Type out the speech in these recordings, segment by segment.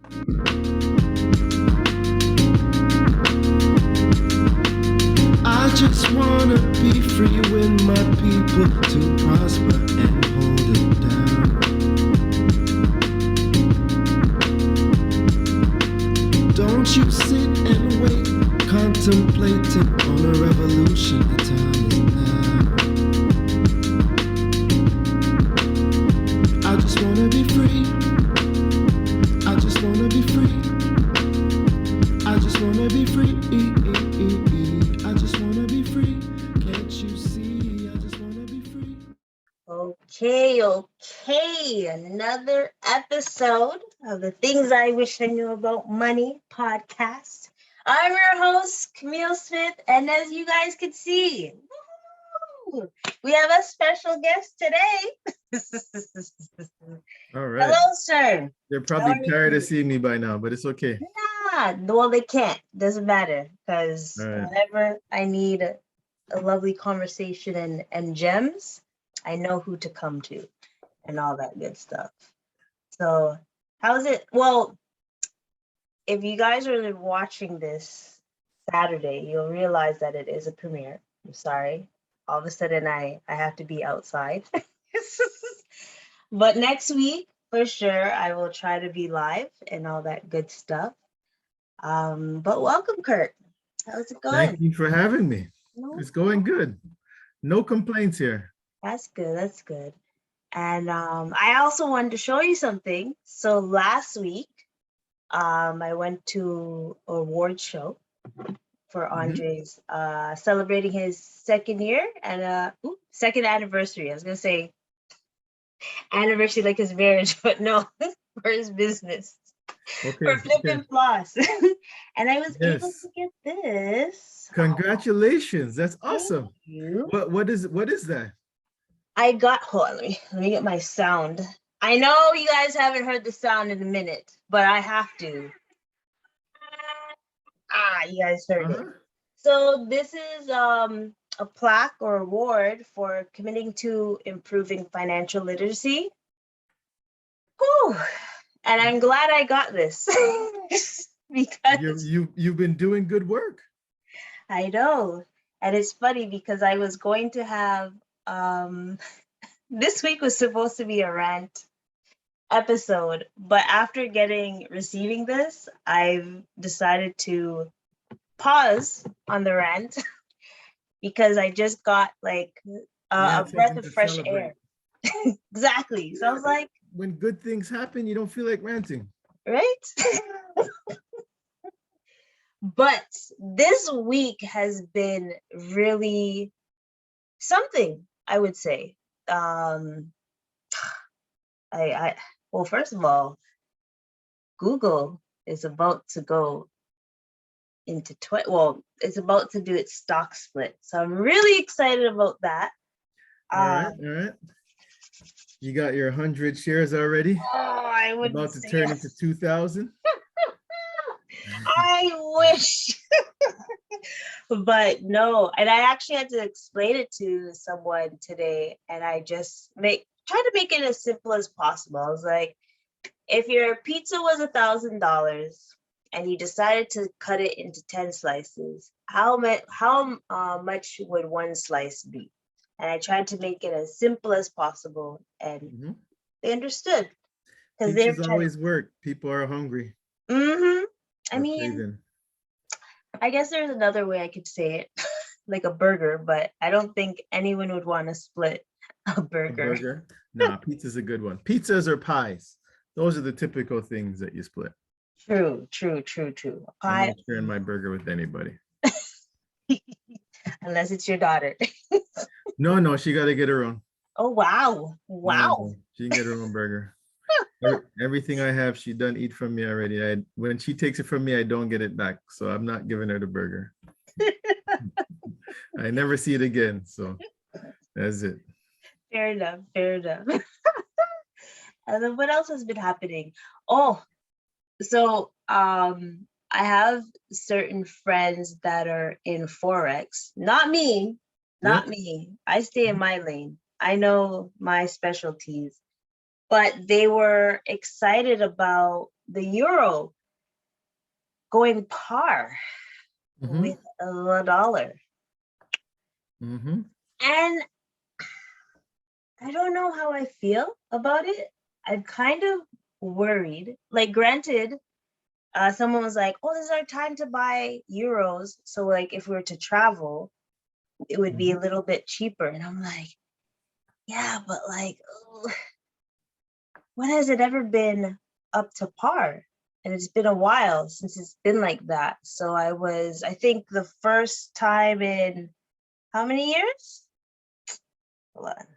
I just wanna be free with my people to prosper and hold it down. Don't you sit and wait, contemplating on a revolution. The time is now. I just wanna be free. I just wanna be free. I just wanna be free. I just wanna be free. Can't you see? I just wanna be free. Okay. Another episode of the Things I Wish I Knew About Money podcast. I'm your host, Camille Smith, and as you guys can see, we have a special guest today. All right. Hello, sir. They're probably tired of seeing me by now, but it's okay. Nah, well, they can't. Doesn't matter, because right. whenever I need a lovely conversation and gems, I know who to come to and all that good stuff. So, how's it? Well, if you guys are watching this Saturday, you'll realize that it is a premiere. I'm sorry. All of a sudden, I have to be outside. But next week, for sure, I will try to be live and all that good stuff. But welcome, Kurt. How's it going? Thank you for having me. It's going good. No complaints here. That's good. That's good. And I also wanted to show you something. So last week, I went to an award show for Andre's, celebrating his second year and second anniversary. I was gonna say anniversary like his marriage, but no, for his business. Okay. For Flippin' Floss. And I was able to get this. Congratulations. That's awesome. Thank you. What is that? I got, hold on, let me get my sound. I know you guys haven't heard the sound in a minute, but I have to. You guys heard it. So this is a plaque or award for committing to improving financial literacy. Whew. And I'm glad I got this because you've been doing good work. I know. And it's funny because I was going to have this week was supposed to be a rant episode, but after receiving this, I've decided to pause on the rant because I just got like a breath of fresh air. Exactly. So I was like, when good things happen, you don't feel like ranting. Right? But this week has been really something, I would say. Well, first of all, Google is about to go into it's about to do its stock split. So I'm really excited about that. All right. You got your 100 shares already? I would about to turn into 2,000. I wish. But no, and I actually had to explain it to someone today, and I just try to make it as simple as possible. I was like, if your pizza was $1,000 and you decided to cut it into 10 slices, how much would one slice be? And I tried to make it as simple as possible, and they understood. Because they're always work. People are hungry. I mean, I guess there's another way I could say it, like a burger, but I don't think anyone would want to split a burger. Nah, pizza's a good one. Pizzas or pies. Those are the typical things that you split. True. I'm not sharing my burger with anybody. Unless it's your daughter. No, she got to get her own. Oh, wow. No, she can get her own burger. Everything I have, she done eat from me already. When she takes it from me, I don't get it back. So I'm not giving her the burger. I never see it again. So that's it. Fair enough. And then what else has been happening? Oh, so I have certain friends that are in Forex. Not me. I stay in my lane. I know my specialties. but they were excited about the euro going par Mhm, with the dollar. mhm. And I don't know how I feel about it. I'm kind of worried. Like, granted, someone was like, "Oh, this is our time to buy euros." So, like, if we were to travel, it would be a Mhm. little bit cheaper. And I'm like, yeah, but like, when has it ever been up to par? And it's been a while since it's been like that. So I think the first time in how many years? Hold on.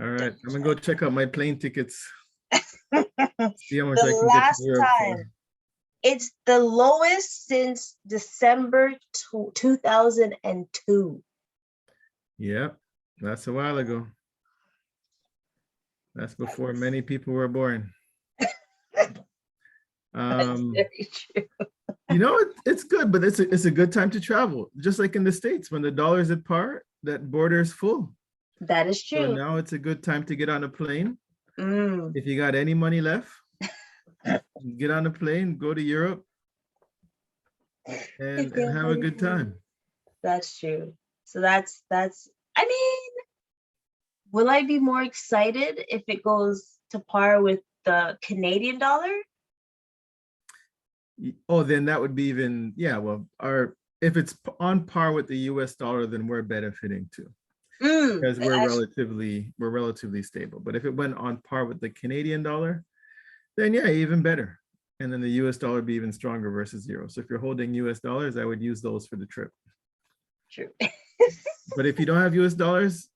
All right, double I'm gonna go check out my plane tickets. check. See how much I The can get to last Europe for. time, it's the lowest since December 2002. Yeah, that's a while ago. That's before many people were born. That's Um, very true. it's good, but it's a good time to travel. Just like in the States, when the dollar's at par, that border is full. That is So true. now it's a good time to get on a plane. Mm. If you got any money left, get on a plane, go to Europe, If and you have a good time. That's true. So that's I mean, will I be more excited if it goes to par with the Canadian dollar? Oh, then that would be even, yeah, well, if it's on par with the US dollar, then we're benefiting too. Because we're relatively stable. But if it went on par with the Canadian dollar, then yeah, even better. And then the US dollar would be even stronger versus euro. So if you're holding US dollars, I would use those for the trip. True. But if you don't have US dollars,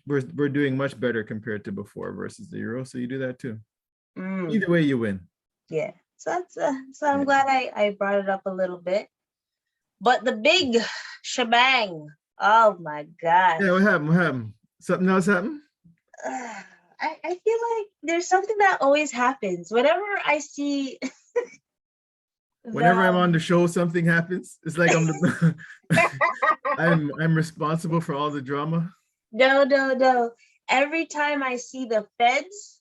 we're doing much better compared to before versus the euro. So you do that too. Mm, Either way, you win. yeah. So so I'm Yeah. glad I brought it up a little bit. But the big shebang. Oh my gosh. Yeah, what happened? What happened? Something else happened? I feel like there's something that always happens. Whenever I see Whenever I'm on the the show, something happens. It's like I'm the I'm responsible for all the drama. no. Every time I see the feds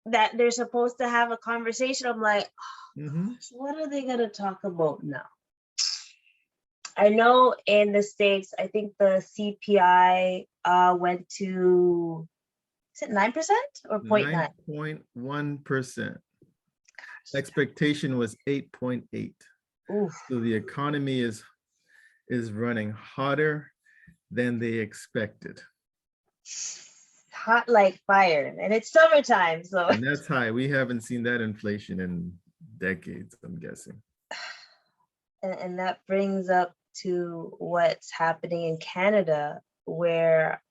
that they're supposed to have a conversation, I'm like, Mhm. so what are they gonna talk about now? I know in the States, I think the CPI went to, is it 9% or 0.9? 9.1%. Expectation was 8.8. Oof. So the economy is running hotter than they expected. Hot like fire. And it's summertime, so And that's high. We haven't seen that inflation in decades, I'm guessing. and that brings up to what's happening in Canada, where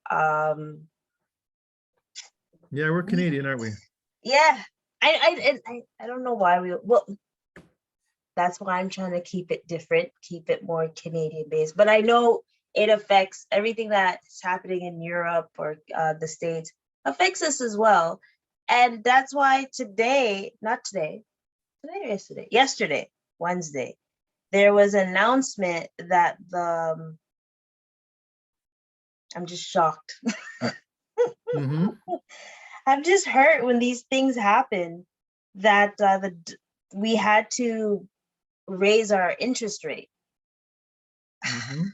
Yeah, we're Canadian, aren't we? yeah, I don't know why well, that's why I'm trying to keep it different, keep it more Canadian based. But I know it affects everything that's happening in Europe or the States affects us as well. And that's why not today, today or yesterday, Wednesday, there was an announcement that I'm just shocked. Mhm. I'm just hurt when these things happen that we had to raise our interest rate Mhm.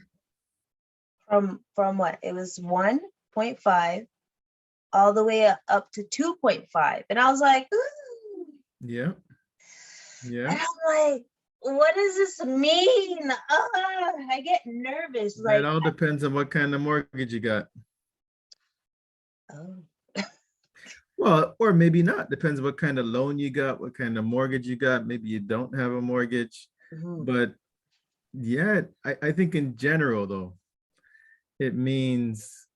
from what it was 1.5 all the way up to 2.5, and I was like, ooh. Yeah. Yeah. And I'm like, what does this mean? I get nervous, It like, all depends on what kind of mortgage you got. oh. Well, or maybe not. Depends what kind of loan you got, what kind of mortgage you got. Maybe you don't have a mortgage. Mhm. But yeah, I think in general, though, it means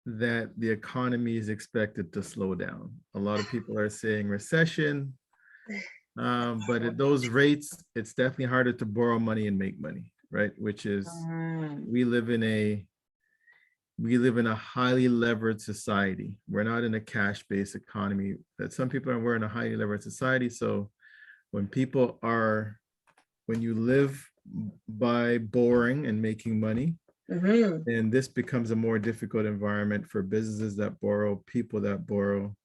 that the economy is expected to slow down. A lot of people are saying recession, but at those rates, it's definitely harder to borrow money and make money, right? Which is Mm. we live in a highly levered society. We're not in a cash-based economy. That some people are. We're in a highly levered society. So when you live by borrowing and making money, Mhm. and this becomes a more difficult environment for businesses that borrow, people that borrow.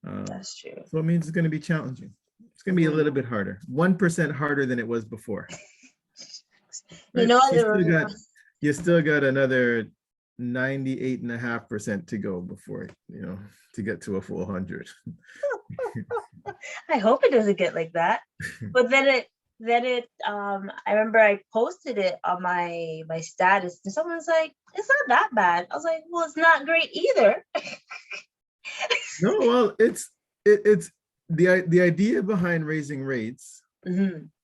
That's true. So it means it's going to be challenging. It's going to be a little bit harder, 1% harder than it was before. You Right? know, You still got another 98.5% to go before, to get to a full 100. I hope it doesn't get like that. But then I remember I posted it on my status and someone's like, it's not that bad. I was like, well, it's not great either. No, well, it's the idea behind raising rates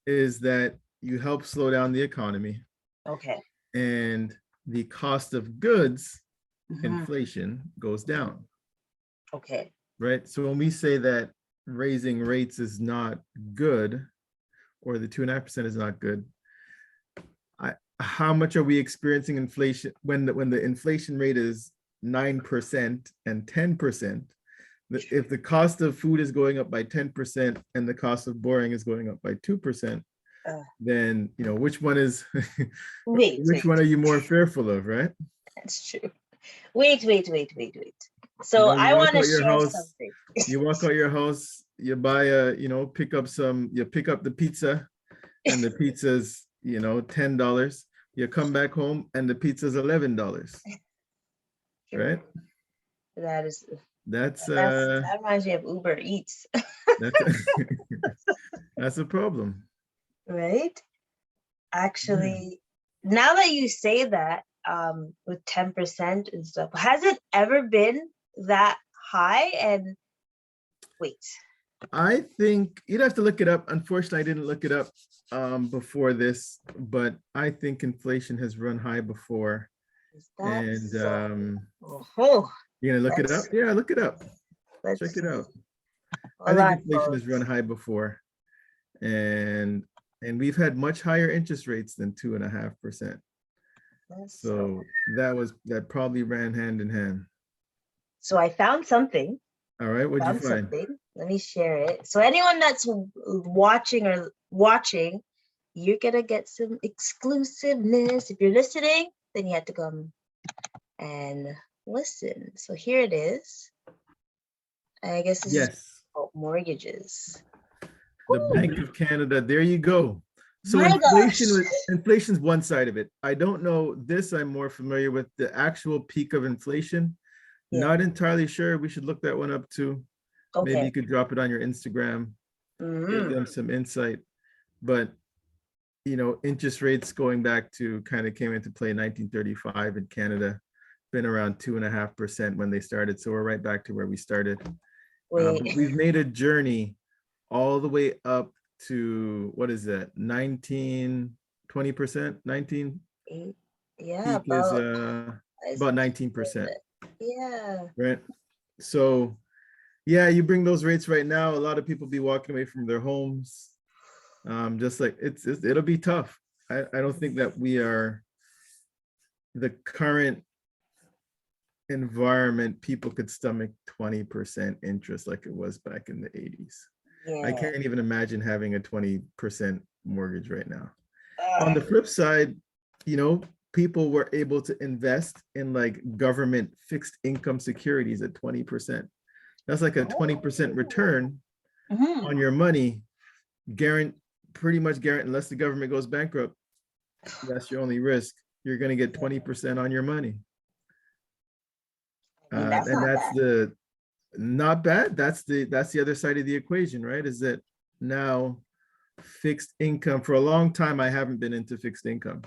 is that you help slow down the economy. Okay. And the cost of goods, inflation, goes down. Okay. Right. So when we say that raising rates is not good, or the 2.5% is not good, how much are we experiencing inflation when the inflation rate is 9% and 10%? If the cost of food is going up by 10% and the cost of borrowing is going up by 2%, then which one is which one are you more fearful of, right? That's true. Wait. So I want to share something. You walk out your house, you buy you pick up the pizza, and the pizza's $10. You come back home and the pizza's $11. Right? That reminds me of Uber Eats. That's a problem. Right? Actually, now that you say that, with 10% and stuff, has it ever been that high? And wait, I think you'd have to look it up. Unfortunately, I didn't look it up before this, but I think inflation has run high before. And you're gonna look it up? Yeah, look it up. Check it out. I think inflation has run high before, and we've had much higher interest rates than 2.5%. So that probably ran hand in hand. So I found something. All right, what'd you find? Let me share it. So anyone that's watching, you're gonna get some exclusiveness. If you're listening, then you have to come and listen. So here it is. I guess this is about mortgages. The Bank of Canada. There you go. So inflation's one side of it. I don't know this. I'm more familiar with the actual peak of inflation. Yeah. Not entirely sure. We should look that one up too. Okay. Maybe you could drop it on your Instagram. Give them some insight. But interest rates going back to kind of came into play in 1935 in Canada. Been around 2.5% when they started. So we're right back to where we started. We've made a journey all the way up to, what is that, 20%, 19? Yeah, about 19%. Yeah. Right. So yeah, you bring those rates right now, a lot of people be walking away from their homes. Just like it'll be tough. I don't think that we are the current environment, people could stomach 20% interest like it was back in the 80s. Yeah. I can't even imagine having a 20% mortgage right now. On the flip side, people were able to invest in like government fixed income securities at 20%. That's like a 20% return on your money, pretty much guaranteed, unless the government goes bankrupt. That's your only risk. You're going to get 20% on your money. And that's not bad. That's the other side of the equation, right? Is that now fixed income, for a long time, I haven't been into fixed income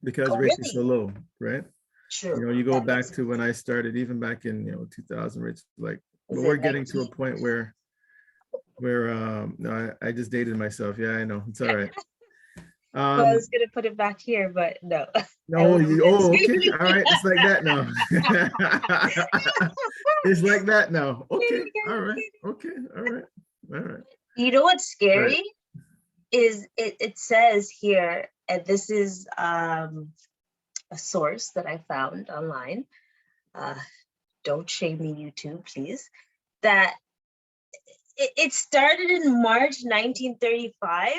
because rates are so low, right? Sure. You go back to when I started, even back in 2000, rates like, we're getting to a point where no, I just dated myself. Yeah, I know, it's all right. Well, I was gonna put it back here, but no. No, okay, all right, it's like that now. It's like that now. Okay, all right, okay, all right. You know what's scary is it says here, and this is a source that I found online. Don't shame me, YouTube, please. That it started in March 1935.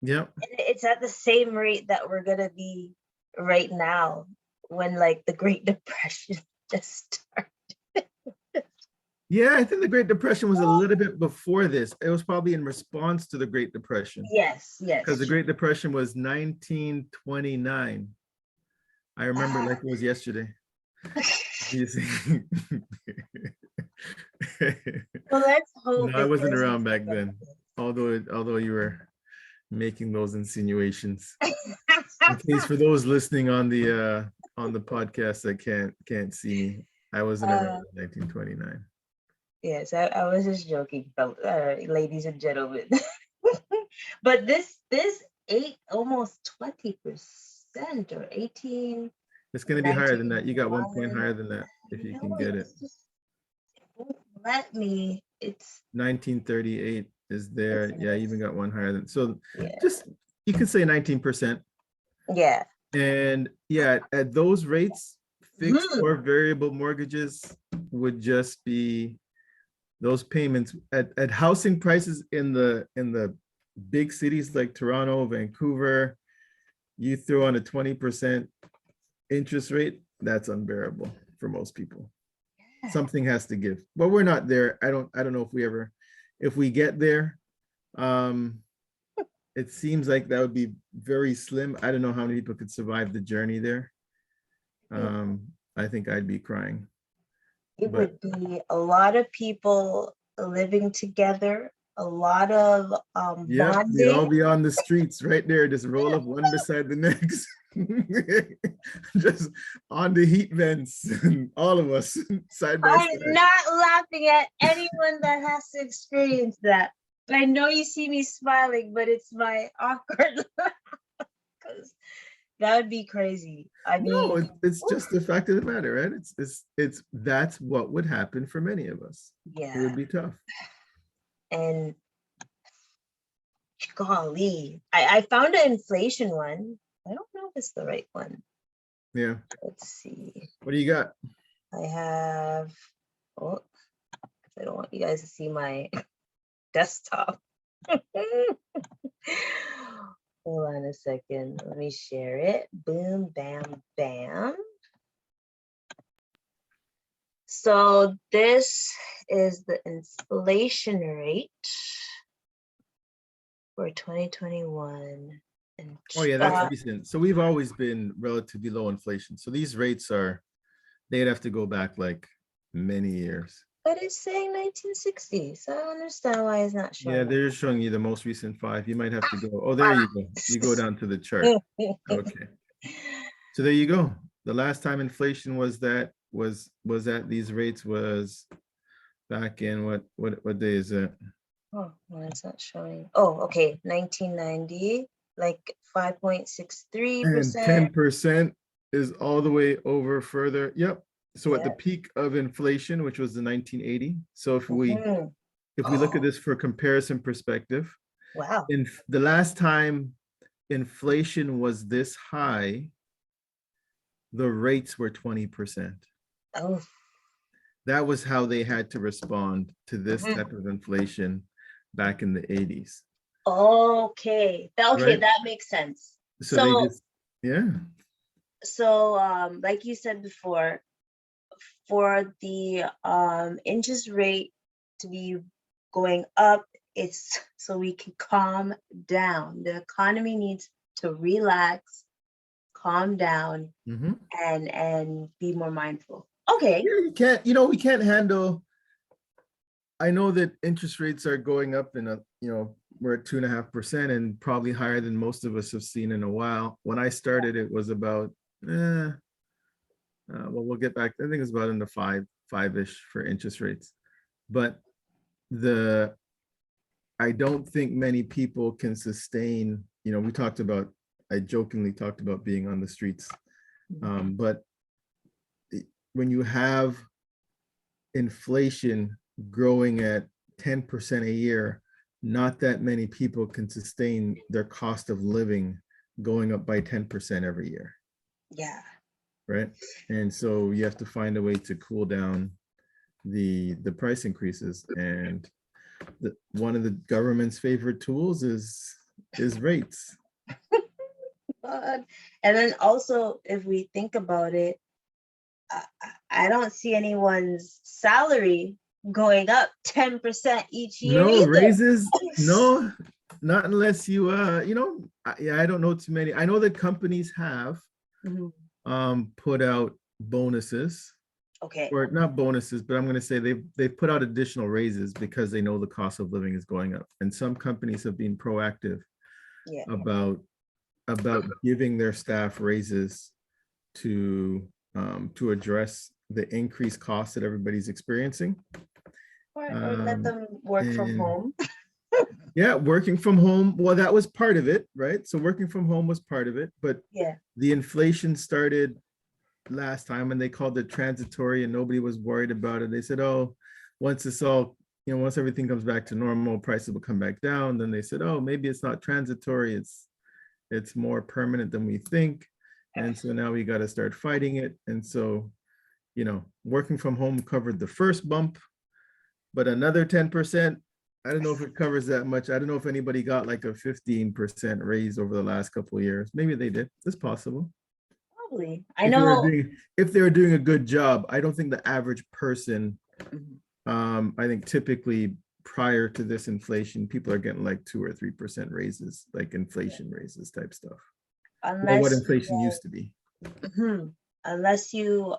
Yep. And it's at the same rate that we're gonna be right now, when like the Great Depression just started. Yeah, I think the Great Depression was a little bit before this. It was probably in response to the Great Depression, Yes, because yes. the Great Depression was 1929. I remember like it was yesterday. You see? Well, let's hope No, I it wasn't doesn't. around back then. Although you were making those insinuations. In case for those listening on the podcast that can't see me, I wasn't around in 1929. Yes, I was just joking, ladies and gentlemen. But this almost 20% or 18, It's going to be higher than that. You got 1 point 1991. higher than that if you can get it. It won't let me. It's 1938 is there. Yeah, you even got one higher than. So yeah, just, you could say 19%. yeah. And yeah, at those rates, fixed Mhm. or variable mortgages would just be those payments at housing prices in the big cities like Toronto, Vancouver. You throw on a 20% interest rate, that's unbearable for most people. Something has to give, but we're not there. I don't know if we get there. It seems like that would be very slim. I don't know how many people could survive the journey there. I think I'd be crying. It But would be a lot of people living together, a lot of yeah, we'd all bonding. be on the streets right there, just roll up one beside the next. Just on the heat vents, all of us side by I'm side. not laughing at anyone that has to experience that. But I know you see me smiling, but it's my awkward because that would be crazy. I No, mean, it's just oof, the fact of the matter, right? It's that's what would happen for many of us. It yeah. would be tough. And golly, I found an inflation one. I don't know if it's the right one. Yeah. Let's see. What do you got? I have, oh, I don't want you guys to see my desktop. Hold on a second. Let me share it. Boom, bam, bam. So this is the inflation rate for 2021. And Oh yeah, that's recent. So we've always been relatively low inflation. So these rates they'd have to go back like many years. but it's saying 1960, so I don't understand why it's not showing. Yeah, they're showing you the most recent 5. You might have to go. Oh, there you go. You go down to the chart. Okay. So there you go. The last time inflation was at these rates was back in what day is it? Oh, well, it's not showing. Oh, okay, 1990, like 5.63%. And 10% is all the way over further. Yep. So at the Yeah. peak of inflation, which was the 1980. So if we Mhm. look at Oh, this for comparison perspective, wow. in the last time inflation was this high, the rates were 20%. Oh, That was how they had to respond to this mhm. type of inflation back in the 80s, Okay. Okay, right? that makes sense. So they So, just, yeah. like you said before, for the interest rate to be going up, it's so we can calm down. The economy needs to relax, calm down, Mhm. and be more mindful. Okay. Yeah, we can't handle. I know that interest rates are going up we're at 2.5% and probably higher than most of us have seen in a while. When I started, it was about, well, we'll get back. I think it's about in the five-ish for interest rates. But I don't think many people can sustain, I jokingly talked about being on the streets. But when you have inflation growing at 10% a year, not that many people can sustain their cost of living going up by 10% every year, Yeah. right? And so you have to find a way to cool down the price increases. And one of the government's favorite tools is rates. And then also, if we think about it, I don't see anyone's salary going up 10% each year No either. raises, no, not unless you, yeah, I don't know too many. I know that companies have Mhm. put out bonuses, Okay. or not bonuses, but I'm going to say they've put out additional raises because they know the cost of living is going up. And some companies have been proactive Yeah. about giving their staff raises to address the increased costs that everybody's experiencing. Or let them work from and- home. Yeah, working from home. Well, that was part of it, right? So working from home was part of it, but Yeah. the inflation started last time and they called it transitory and nobody was worried about it. They said, oh, once it's all, once everything comes back to normal, prices will come back down. Then they said, oh, maybe it's not transitory, it's more permanent than we think. And so now we got to start fighting it. And so, working from home covered the first bump, but another 10%, I don't know if it covers that much. I don't know if anybody got like a 15% raise over the last couple of years. Maybe they did. It's possible. Probably. I know. If they were doing a good job, I don't think the average person, Mhm. I think typically prior to this inflation, people are getting like 2 or 3% raises, like inflation raises type stuff. Well, what Unless inflation used to be. Mhm. Unless you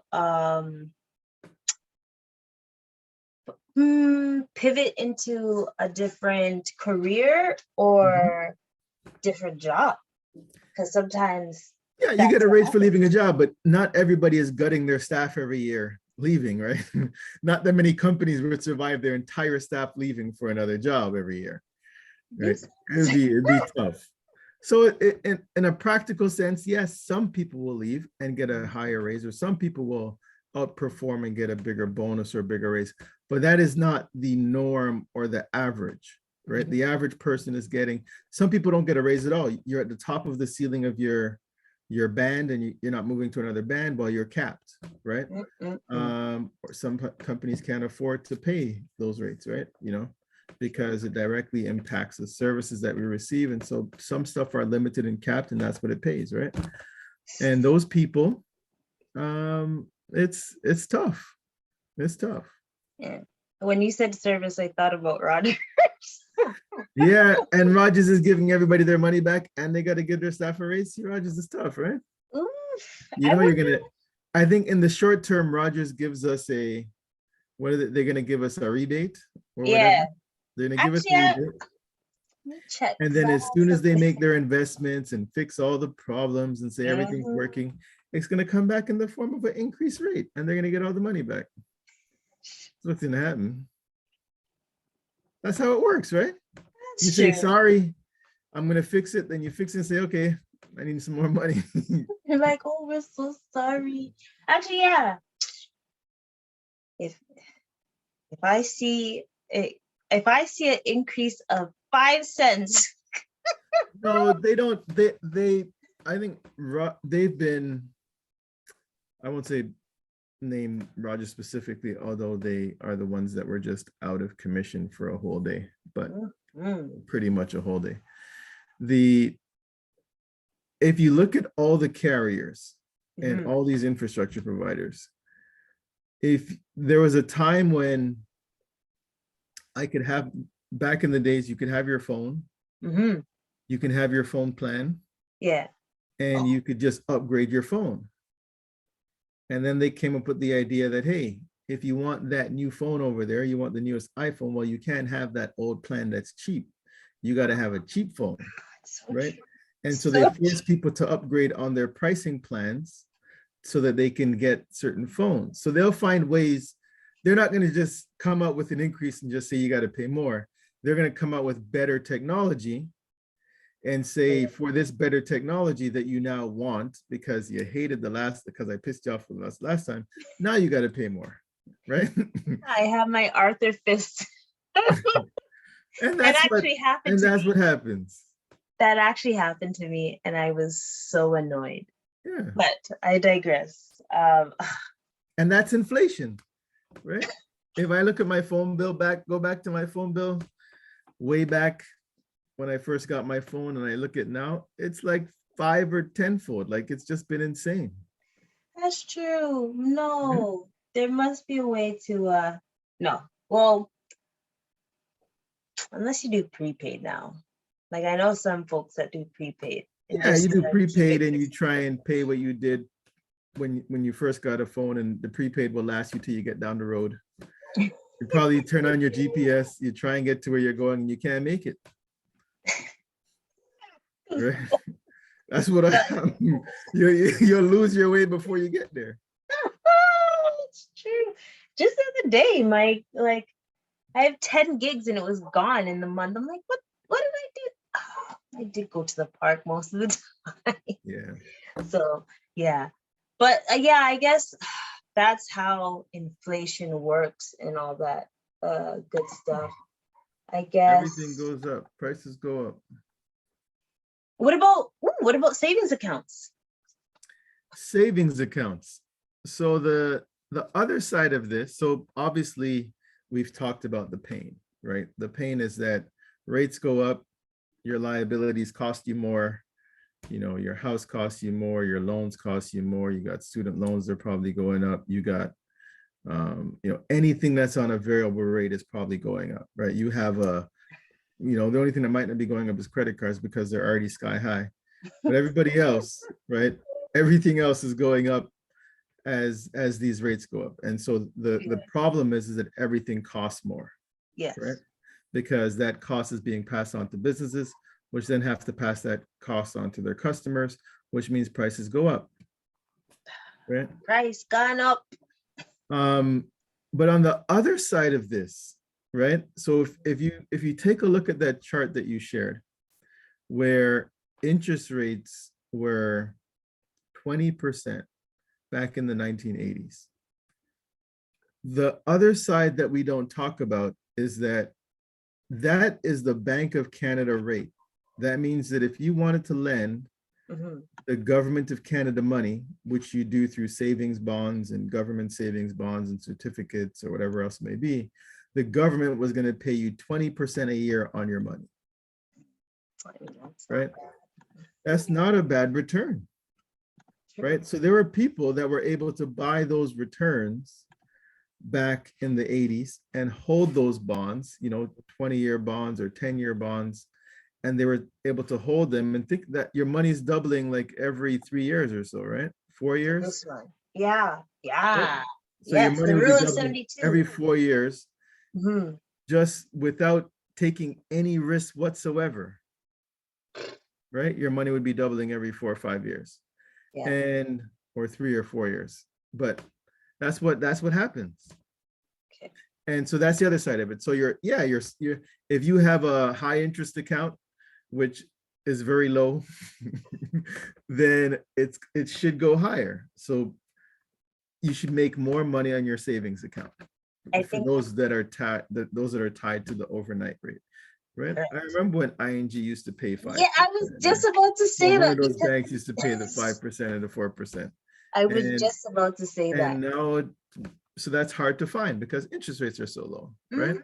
pivot into a different career or different job, because sometimes Yeah, you that's get a what raise for happens. leaving a job, but not everybody is gutting their staff every year leaving, right? Not that many companies would survive their entire staff leaving for another job every year, right? It'd be tough. So in a practical sense, yes, some people will leave and get a higher raise, or some people will outperform and get a bigger bonus or a bigger raise, but that is not the norm or the average, right? The average person is getting, some people don't get a raise at all. You're at the top of the ceiling of your band and you're not moving to another band while you're capped, right? Or some companies can't afford to pay those rates, right? Because it directly impacts the services that we receive. And so some stuff are limited and capped, and that's what it pays, right? And those people, it's tough. It's tough. Yeah. When you said service, I thought about Roger. Yeah, and Rogers is giving everybody their money back and they got to give their staff a raise. Rogers is tough, right? Oof, I think in the short term, Rogers gives us they're gonna give us a rebate or Yeah. whatever. They're gonna give us a rebate. Check. And then as soon as they make their investments and fix all the problems and say everything's working, it's gonna come back in the form of an increased rate and they're gonna get all the money back. That's what's gonna happen. That's how it works, right? You say, sorry, I'm gonna fix it, then you fix it and say, okay, I need some more money. You're like, oh, we're so sorry. Actually, yeah. If I see an increase of 5 cents. No, they don't. I think they've been, I won't say name Rogers specifically, although they are the ones that were just out of commission for a whole day, but pretty much a whole day. If you look at all the carriers and all these infrastructure providers, if there was a time when I could have, back in the days, you could have your phone, you can have your phone plan, and you could just upgrade your phone. And then they came up with the idea that, hey, if you want that new phone over there, you want the newest iPhone, well, you can't have that old plan that's cheap. You got to have a cheap phone, right? And so they force people to upgrade on their pricing plans so that they can get certain phones. So they'll find ways. They're not going to just come out with an increase and just say you got to pay more. They're going to come out with better technology and say, for this better technology that you now want because you hated because I pissed you off for the last time, now you got to pay more, right? I have my Arthur fist. And that's what happens. That actually happened to me, and I was so annoyed. Yeah. But I digress. And that's inflation, right? If I look at my phone bill go back to my phone bill way back when I first got my phone, and I look at now, it's like 5 or 10-fold. Like it's just been insane. That's true. No, there must be a way to no. Well, unless you do prepaid now. Like I know some folks that do prepaid. And Yeah, you just do to keep prepaid it and you consistent. try and pay what you did when you first got a phone, and the prepaid will last you till you get down the road. You probably turn on your GPS, you try and get to where you're going, and you can't make it. Right? That's what you'll lose your way before you get there. It's true. Just the other day, like I have 10 gigs and it was gone in the month. I'm like, what did I do? Oh, I did go to the park most of the time. Yeah. So yeah. But yeah, I guess that's how inflation works and all that good stuff. I guess. Everything goes up, prices go up. What about savings accounts? Savings accounts. So the other side of this, so obviously we've talked about the pain, right? The pain is that rates go up, your liabilities cost you more, your house costs you more, your loans cost you more, you got student loans, they're probably going up, you got anything that's on a variable rate is probably going up, right? You have the only thing that might not be going up is credit cards because they're already sky high, but everybody else, right? Everything else is going up as these rates go up. And so the problem is that everything costs more. Yes. Right? Because that cost is being passed on to businesses, which then have to pass that cost on to their customers, which means prices go up. Right? Price gone up. But on the other side of this, right? So if you take a look at that chart that you shared, where interest rates were 20% back in the 1980s. The other side that we don't talk about is that is the Bank of Canada rate. That means that if you wanted to lend the government of Canada money, which you do through savings bonds and government savings bonds and certificates or whatever else it may be, the government was going to pay you 20% a year on your money. Right? That's not a bad return. Right? So there were people that were able to buy those returns back in the 80s and hold those bonds, 20-year bonds or 10-year bonds, and they were able to hold them and think that your money's doubling like every 3 years or so, right? 4 years. This one. Yeah. Right? So Yes, your money the would be rule of doubling 72. every 4 years, Mhm. just without taking any risk whatsoever. Right? Your money would be doubling every 4 or 5 years. Yeah. Or 3 or 4 years. But that's what happens. Okay. And so that's the other side of it. So you're if you have a high interest account, which is very low, then it should go higher. So you should make more money on your savings account for those that are tied to the overnight rate. Right. Correct. I remember when ING used to pay 5%. Yeah, I was just about to say that. One of those banks used to pay the 5% and the 4%. I was just about to say that. And now, so that's hard to find because interest rates are so low, right?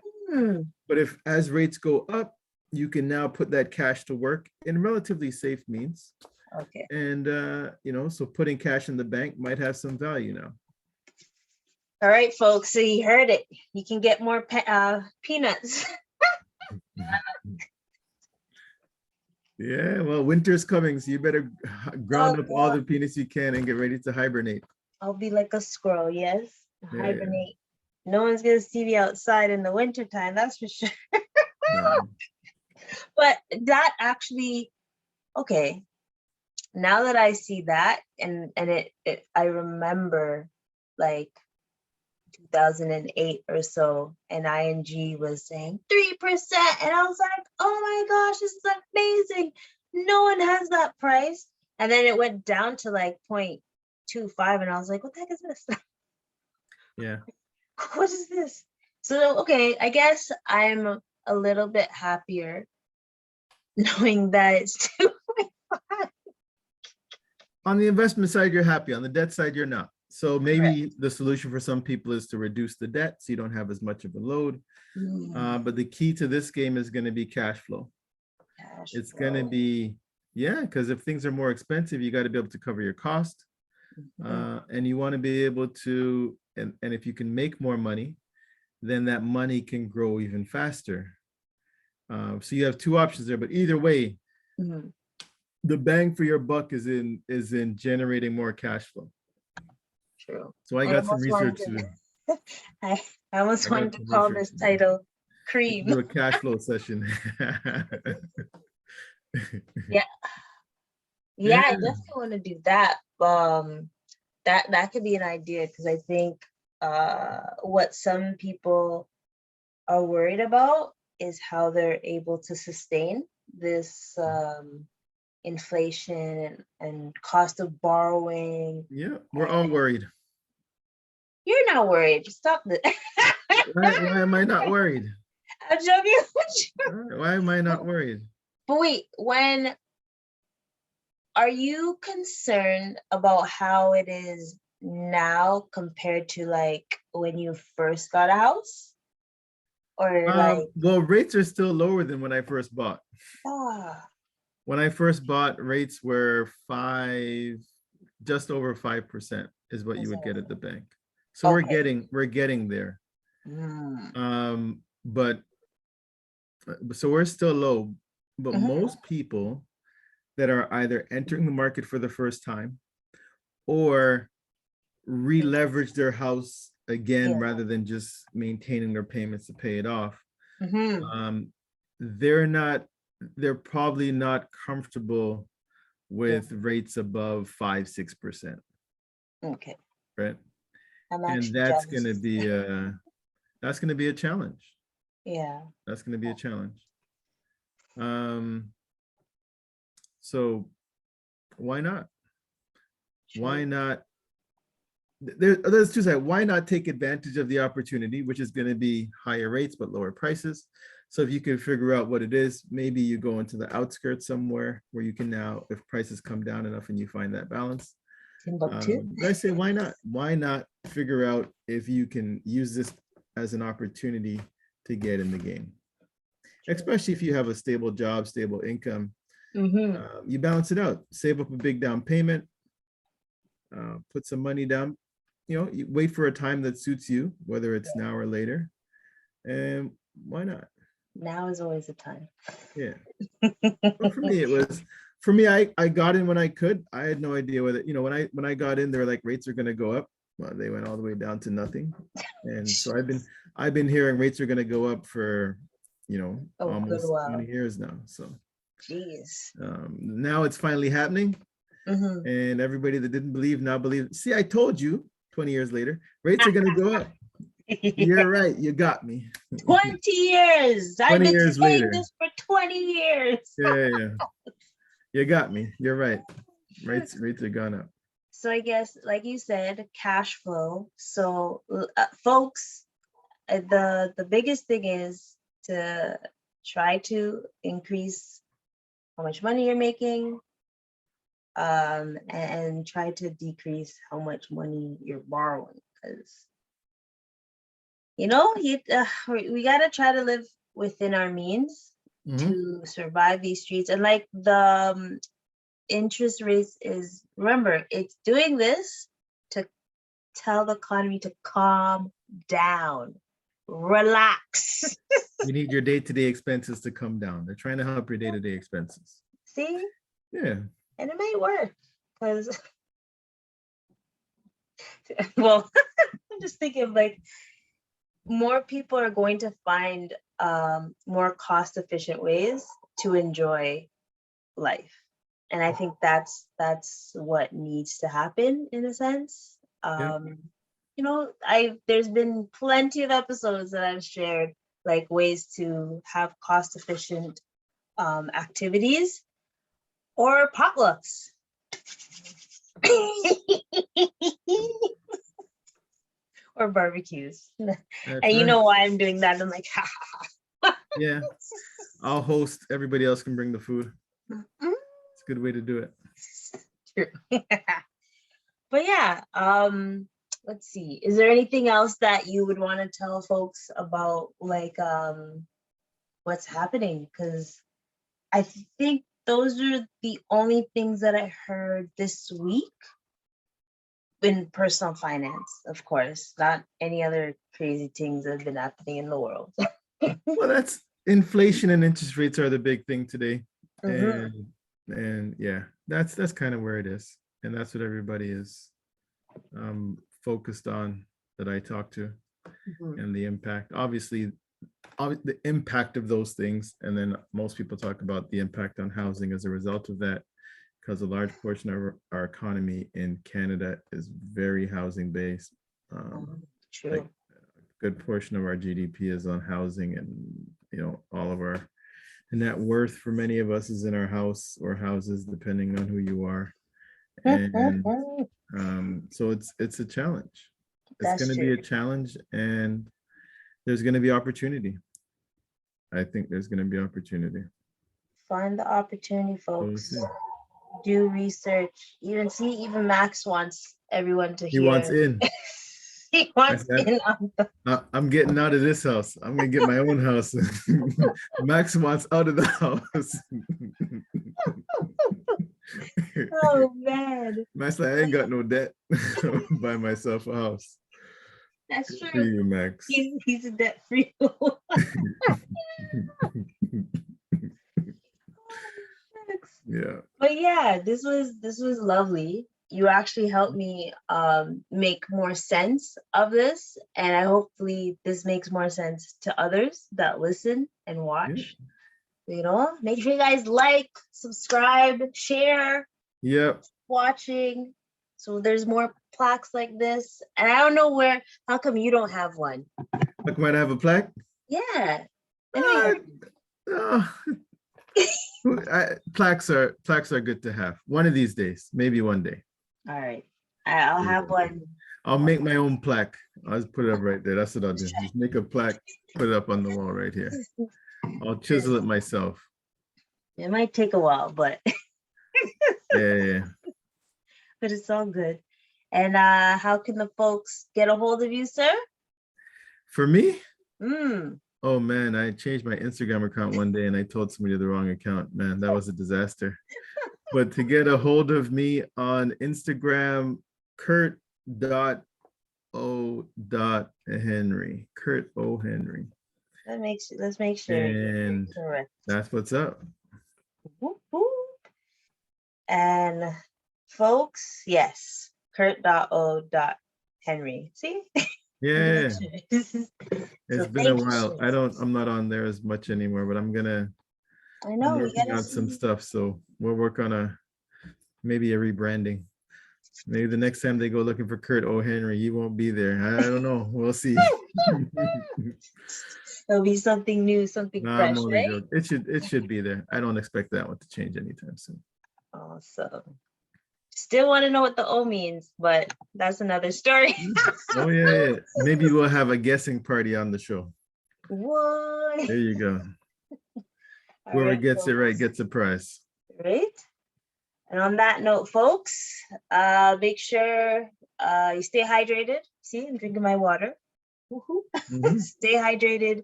But as rates go up, you can now put that cash to work in relatively safe means. Okay. And, so putting cash in the bank might have some value now. All right, folks. So you heard it. You can get more peanuts. Yeah, well, winter's coming, so you better ground up all the peanuts you can and get ready to hibernate. I'll be like a squirrel, yes. Hibernate. Yeah. No one's gonna see me outside in the wintertime, that's for sure. No. But that actually, okay. Now that I see that, and I remember like 2008 or so, and ING was saying 3%, and I was like, oh my gosh, this is amazing. No one has that price. And then it went down to like 0.25, and I was like, what the heck is this? Yeah. What is this? So, okay, I guess I'm a little bit happier knowing that it's 2.5. On the investment side, you're happy. On the debt side, you're not. So maybe the solution for some people is to reduce the debt so you don't have as much of a load. But the key to this game is going to be cash flow. It's going to be, because if things are more expensive, you got to be able to cover your cost. And you want to be able to, and if you can make more money, then that money can grow even faster. So you have two options there, but either way, Mhm. the bang for your buck is in generating more cash flow. True. So I I got some almost wanted research to, to I almost I wanted got to some call research this to do. title We can Cream. do a cash flow session. Yeah. Yeah, Yeah. I definitely want to do that. That could be an idea because I think what some people are worried about is how they're able to sustain this inflation and cost of borrowing. Yeah, we're all worried. You're not worried. Stop this. Why am I not worried? I'm joking. Why am I not worried? But wait, when are you concerned about how it is now compared to like when you first got a house? Or like, Well, rates are still lower than when I first bought. ah, When I first bought, rates were just over 5% is what you would get at the bank. So okay. we're getting there. Mm, But so we're still low, but mhm, most people that are either entering the market for the first time or re-leverage their house again yeah. rather than just maintaining their payments to pay it off, Mhm, um, they're probably not comfortable yeah. with rates above 5-6%, Okay. right? I'm And actually jealous. that's gonna be a challenge. Yeah. That's gonna be a challenge. So why not? Why True. not? There's two sides. Why not take advantage of the opportunity, which is going to be higher rates but lower prices? So if you can figure out what it is, maybe you go into the outskirts somewhere where you can now, if prices come down enough and you find that balance. Timbuktu. But I say, why not? Why not figure out if you can use this as an opportunity to get in the game? True. Especially if you have a stable job, stable income, Mm-hmm. you balance it out, save up a big down payment, put some money down, you wait for a time that suits you, whether it's now or later, and why not? Now is always the time. Yeah. But for me, I got in when I could. I had no idea whether, when I got in, they're like rates are going to go up. Well, they went all the way down to nothing. And so I've been hearing rates are going to go up for, Oh, good almost 20 wow. years now. So Jeez. now it's finally happening. Mm-hmm. And everybody that didn't believe now believe. See, I told you 20 years later, rates are going to go up. You're right. You got me. 20 years. I've 20 been years saying later. this for 20 years. Yeah. You got me. You're right. Rates have gone up. So I guess, like you said, cash flow. So, folks, the biggest thing is to try to increase how much money you're making, and try to decrease how much money you're borrowing, because we got to try to live within our means Mhm. to survive these streets. And like the interest rates is, remember, it's doing this to tell the economy to calm down, relax. You need your day-to-day expenses to come down. They're trying to help your day-to-day expenses. See, Yeah. and it might work because, well, I'm just thinking like more people are going to find more cost efficient ways to enjoy life. And I think that's what needs to happen in a sense. Yeah. There's been plenty of episodes that I've shared like ways to have cost efficient activities or potlucks. Or barbecues. That's And you right. know why I'm doing that. I'm like, Yeah. I'll host. Everybody else can bring the food. It's a good way to do it. true. But yeah, let's see. Is there anything else that you would want to tell folks about like what's happening? Because I think those are the only things that I heard this week. in personal finance, of course, not any other crazy things that have been happening in the world. Well, that's inflation and interest rates are the big thing today. Mhm. And yeah, that's kind of where it is. And that's what everybody is focused on that I talk to, Mhm. and the impact. Obviously, the impact of those things. And then most people talk about the impact on housing as a result of that, because a large portion of our economy in Canada is very housing based. True. Like a good portion of our GDP is on housing, and all of our net worth for many of us is in our house or houses, depending on who you are. And so it's a challenge. It's That's going to be true. a challenge, and there's going to be opportunity. I think there's going to be opportunity. Find the opportunity, So we'll folks. see. Do research. Even Max wants everyone to He hear. wants in. He wants I said, in on the I'm getting out of this house. I'm gonna get my own house. Max wants out of the house. Oh man. Max like, I ain't got no debt. Buy myself a house. That's For true. you, Max. He's a debt free. Yeah. But yeah, this was lovely. You actually helped me make more sense of this, and I hopefully this makes more sense to others that listen and watch. Make sure you guys like, subscribe, share, Yep. watching. So there's more plaques like this. And I don't know how come you don't have one? Like, might I have a plaque? Yeah. I know Plaques are good to have. One of these days, maybe one day. All right. I'll have one. I'll make my own plaque. I'll just put it up right there. That's what I'll do. Just make a plaque, put it up on the wall right here. I'll chisel it myself. It might take a while, but Yeah. but it's all good. And how can the folks get a hold of you, sir? For me? Mm. Oh man, I changed my Instagram account one day and I told somebody the wrong account. Man, that was a disaster. But to get a hold of me on Instagram, Kurt.O.Henry. Kurt O. Henry. Let's make sure. And that's what's up. Whoop, whoop. And folks, yes, Kurt.O.Henry. See? Yeah. It's So been a thank you, while. sir. I'm not on there as much anymore, but I'm working on some stuff. So we'll work on maybe a rebranding. Maybe the next time they go looking for Kurt O. Henry, he won't be there. I don't know. We'll see. There'll be something new, something No, fresh, I'm only right? joking. It should be there. I don't expect that one to change anytime soon. Awesome. Still want to know what the O means, but that's another story. Oh yeah. Maybe we'll have a guessing party on the show. What? There you go. All Whoever right, gets it right folks. gets a prize. Right. And on that note, folks, make sure you stay hydrated. See, I'm drinking my water. Woohoo. Mhm. Stay hydrated,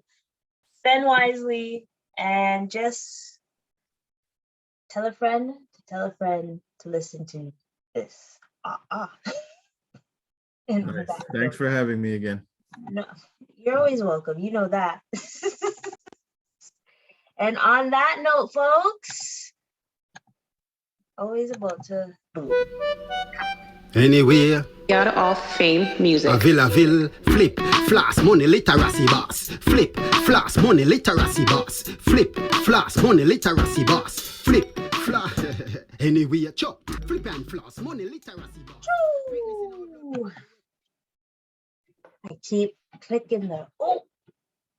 spend wisely, and just tell a friend to listen to this. And on Nice. that Thanks note- for having me again. No, you're always welcome. You know that. And on that note, folks, always about to boom. Anywhere, God of Fame Music. a ville, flip, flash, money, literacy boss. Flip, flash, money, literacy boss. Flip, flash, money, literacy boss. Flip, flash, anywhere, chop, flip and flash, money, literacy boss. Woo! I keep clicking the